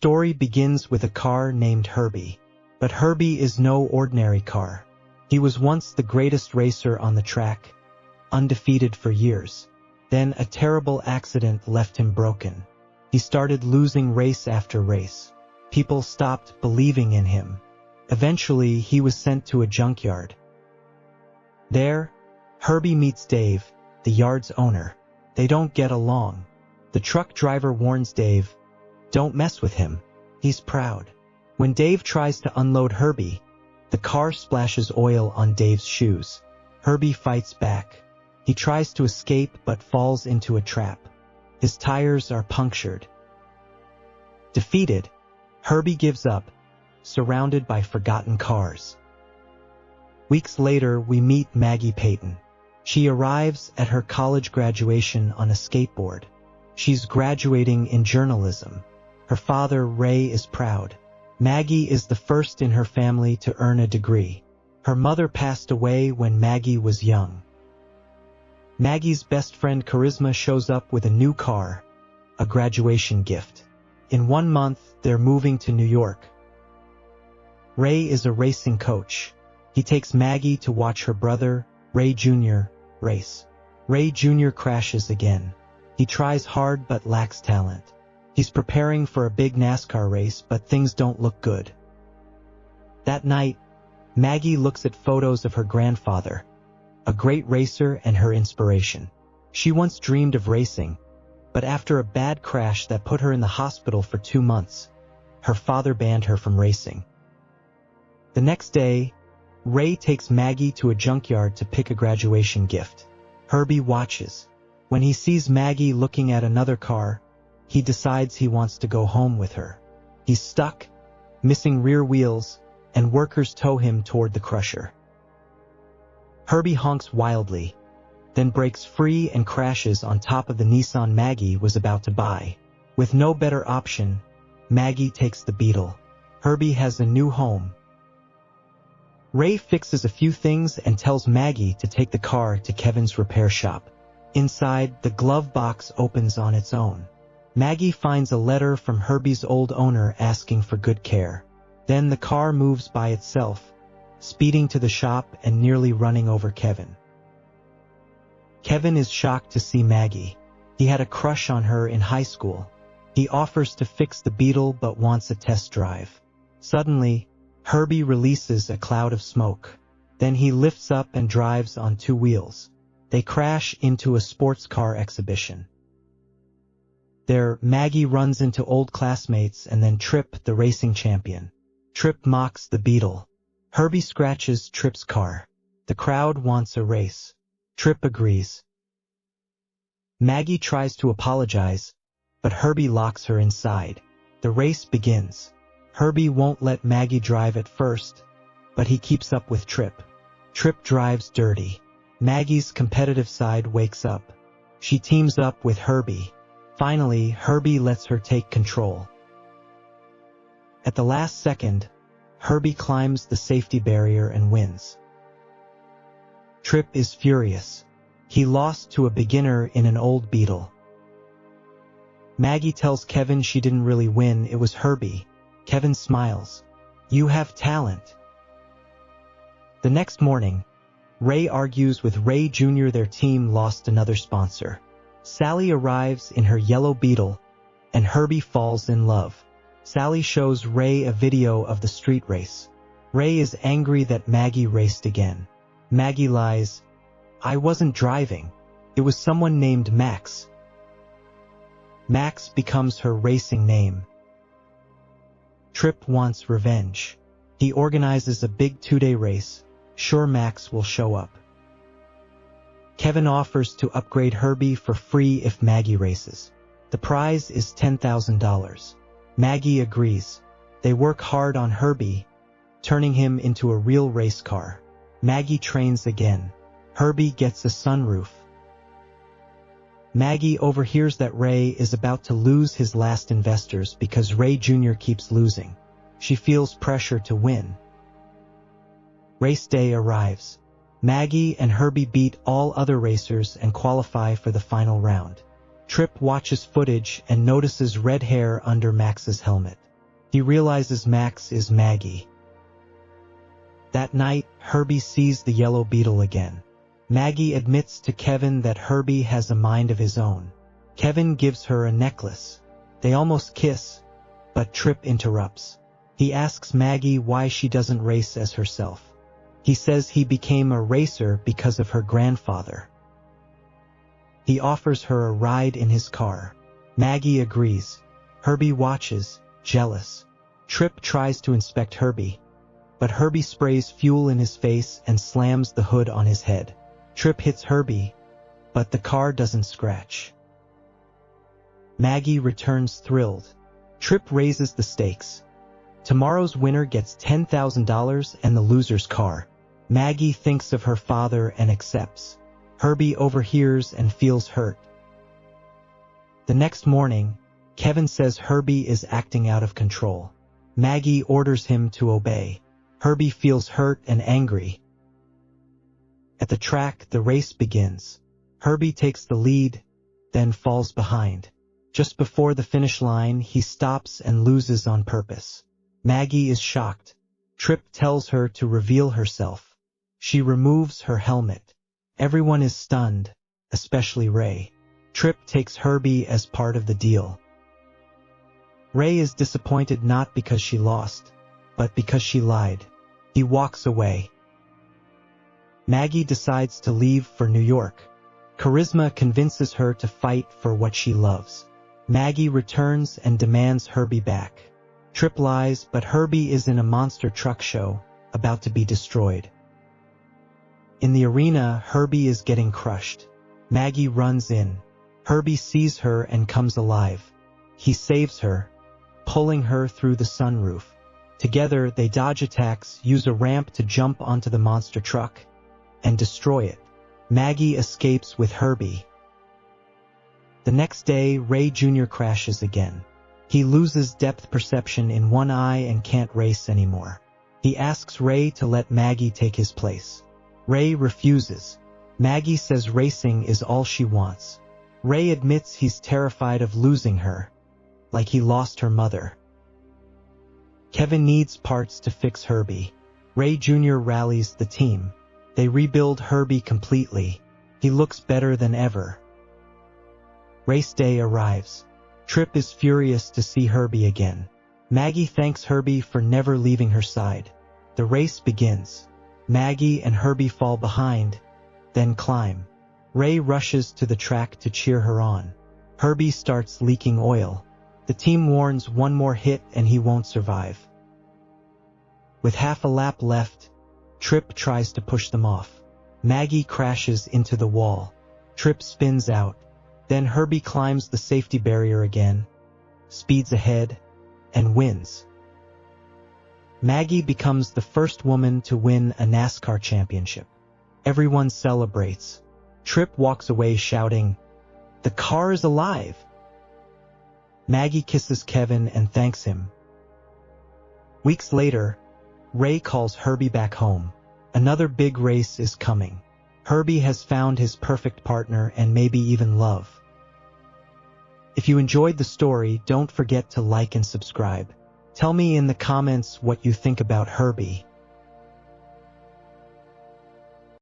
story begins with a car named Herbie. But Herbie is no ordinary car. He was once the greatest racer on the track, undefeated for years. Then a terrible accident left him broken. He started losing race after race. People stopped believing in him. Eventually, he was sent to a junkyard. There, Herbie meets Dave, the yard's owner. They don't get along. The truck driver warns Dave, "Don't mess with him. He's proud." When Dave tries to unload Herbie, the car splashes oil on Dave's shoes. Herbie fights back. He tries to escape but falls into a trap. His tires are punctured. Defeated, Herbie gives up, surrounded by forgotten cars. Weeks later, we meet Maggie Peyton. She arrives at her college graduation on a skateboard. She's graduating in journalism. Her father, Ray, is proud. Maggie is the first in her family to earn a degree. Her mother passed away when Maggie was young. Maggie's best friend Charisma shows up with a new car, a graduation gift. In 1 month, they're moving to New York. Ray is a racing coach. He takes Maggie to watch her brother, Ray Jr., race. Ray Jr. crashes again. He tries hard but lacks talent. He's preparing for a big NASCAR race, but things don't look good. That night, Maggie looks at photos of her grandfather, a great racer and her inspiration. She once dreamed of racing, but after a bad crash that put her in the hospital for 2 months, her father banned her from racing. The next day, Ray takes Maggie to a junkyard to pick a graduation gift. Herbie watches. When he sees Maggie looking at another car, he decides he wants to go home with her. He's stuck, missing rear wheels, and workers tow him toward the crusher. Herbie honks wildly, then breaks free and crashes on top of the Nissan Maggie was about to buy. With no better option, Maggie takes the Beetle. Herbie has a new home. Ray fixes a few things and tells Maggie to take the car to Kevin's repair shop. Inside, the glove box opens on its own. Maggie finds a letter from Herbie's old owner asking for good care. Then the car moves by itself, speeding to the shop and nearly running over Kevin. Kevin is shocked to see Maggie. He had a crush on her in high school. He offers to fix the Beetle but wants a test drive. Suddenly, Herbie releases a cloud of smoke. Then he lifts up and drives on 2 wheels. They crash into a sports car exhibition. There, Maggie runs into old classmates and then Trip, the racing champion. Trip mocks the Beetle. Herbie scratches Trip's car. The crowd wants a race. Trip agrees. Maggie tries to apologize, but Herbie locks her inside. The race begins. Herbie won't let Maggie drive at first, but he keeps up with Trip. Trip drives dirty. Maggie's competitive side wakes up. She teams up with Herbie. Finally, Herbie lets her take control. At the last second, Herbie climbs the safety barrier and wins. Trip is furious. He lost to a beginner in an old Beetle. Maggie tells Kevin she didn't really win, it was Herbie. Kevin smiles. "You have talent." The next morning, Ray argues with Ray Jr. Their team lost another sponsor. Sally arrives in her yellow Beetle, and Herbie falls in love. Sally shows Ray a video of the street race. Ray is angry that Maggie raced again. Maggie lies, "I wasn't driving. It was someone named Max." Max becomes her racing name. Trip wants revenge. He organizes a big 2-day race, sure Max will show up. Kevin offers to upgrade Herbie for free if Maggie races. The prize is $10,000. Maggie agrees. They work hard on Herbie, turning him into a real race car. Maggie trains again. Herbie gets a sunroof. Maggie overhears that Ray is about to lose his last investors because Ray Jr. keeps losing. She feels pressure to win. Race day arrives. Maggie and Herbie beat all other racers and qualify for the final round. Trip watches footage and notices red hair under Max's helmet. He realizes Max is Maggie. That night, Herbie sees the yellow beetle again. Maggie admits to Kevin that Herbie has a mind of his own. Kevin gives her a necklace. They almost kiss, but Trip interrupts. He asks Maggie why she doesn't race as herself. He says he became a racer because of her grandfather. He offers her a ride in his car. Maggie agrees. Herbie watches, jealous. Trip tries to inspect Herbie, but Herbie sprays fuel in his face and slams the hood on his head. Trip hits Herbie, but the car doesn't scratch. Maggie returns thrilled. Trip raises the stakes. Tomorrow's winner gets $10,000 and the loser's car. Maggie thinks of her father and accepts. Herbie overhears and feels hurt. The next morning, Kevin says Herbie is acting out of control. Maggie orders him to obey. Herbie feels hurt and angry. At the track, the race begins. Herbie takes the lead, then falls behind. Just before the finish line, he stops and loses on purpose. Maggie is shocked. Trip tells her to reveal herself. She removes her helmet. Everyone is stunned, especially Ray. Trip takes Herbie as part of the deal. Ray is disappointed not because she lost, but because she lied. He walks away. Maggie decides to leave for New York. Charisma convinces her to fight for what she loves. Maggie returns and demands Herbie back. Trip lies, but Herbie is in a monster truck show, about to be destroyed. In the arena, Herbie is getting crushed. Maggie runs in. Herbie sees her and comes alive. He saves her, pulling her through the sunroof. Together, they dodge attacks, use a ramp to jump onto the monster truck, and destroy it. Maggie escapes with Herbie. The next day, Ray Jr. crashes again. He loses depth perception in one eye and can't race anymore. He asks Ray to let Maggie take his place. Ray refuses. Maggie says racing is all she wants. Ray admits he's terrified of losing her, like he lost her mother. Kevin needs parts to fix Herbie. Ray Jr. rallies the team. They rebuild Herbie completely. He looks better than ever. Race day arrives. Trip is furious to see Herbie again. Maggie thanks Herbie for never leaving her side. The race begins. Maggie and Herbie fall behind, then climb. Ray rushes to the track to cheer her on. Herbie starts leaking oil. The team warns one more hit and he won't survive. With half a lap left, Trip tries to push them off. Maggie crashes into the wall. Trip spins out. Then Herbie climbs the safety barrier again, speeds ahead, and wins. Maggie becomes the first woman to win a NASCAR championship. Everyone celebrates. Trip walks away shouting, "The car is alive!" Maggie kisses Kevin and thanks him. Weeks later, Ray calls Herbie back home. Another big race is coming. Herbie has found his perfect partner and maybe even love. If you enjoyed the story, don't forget to like and subscribe. Tell me in the comments what you think about Herbie.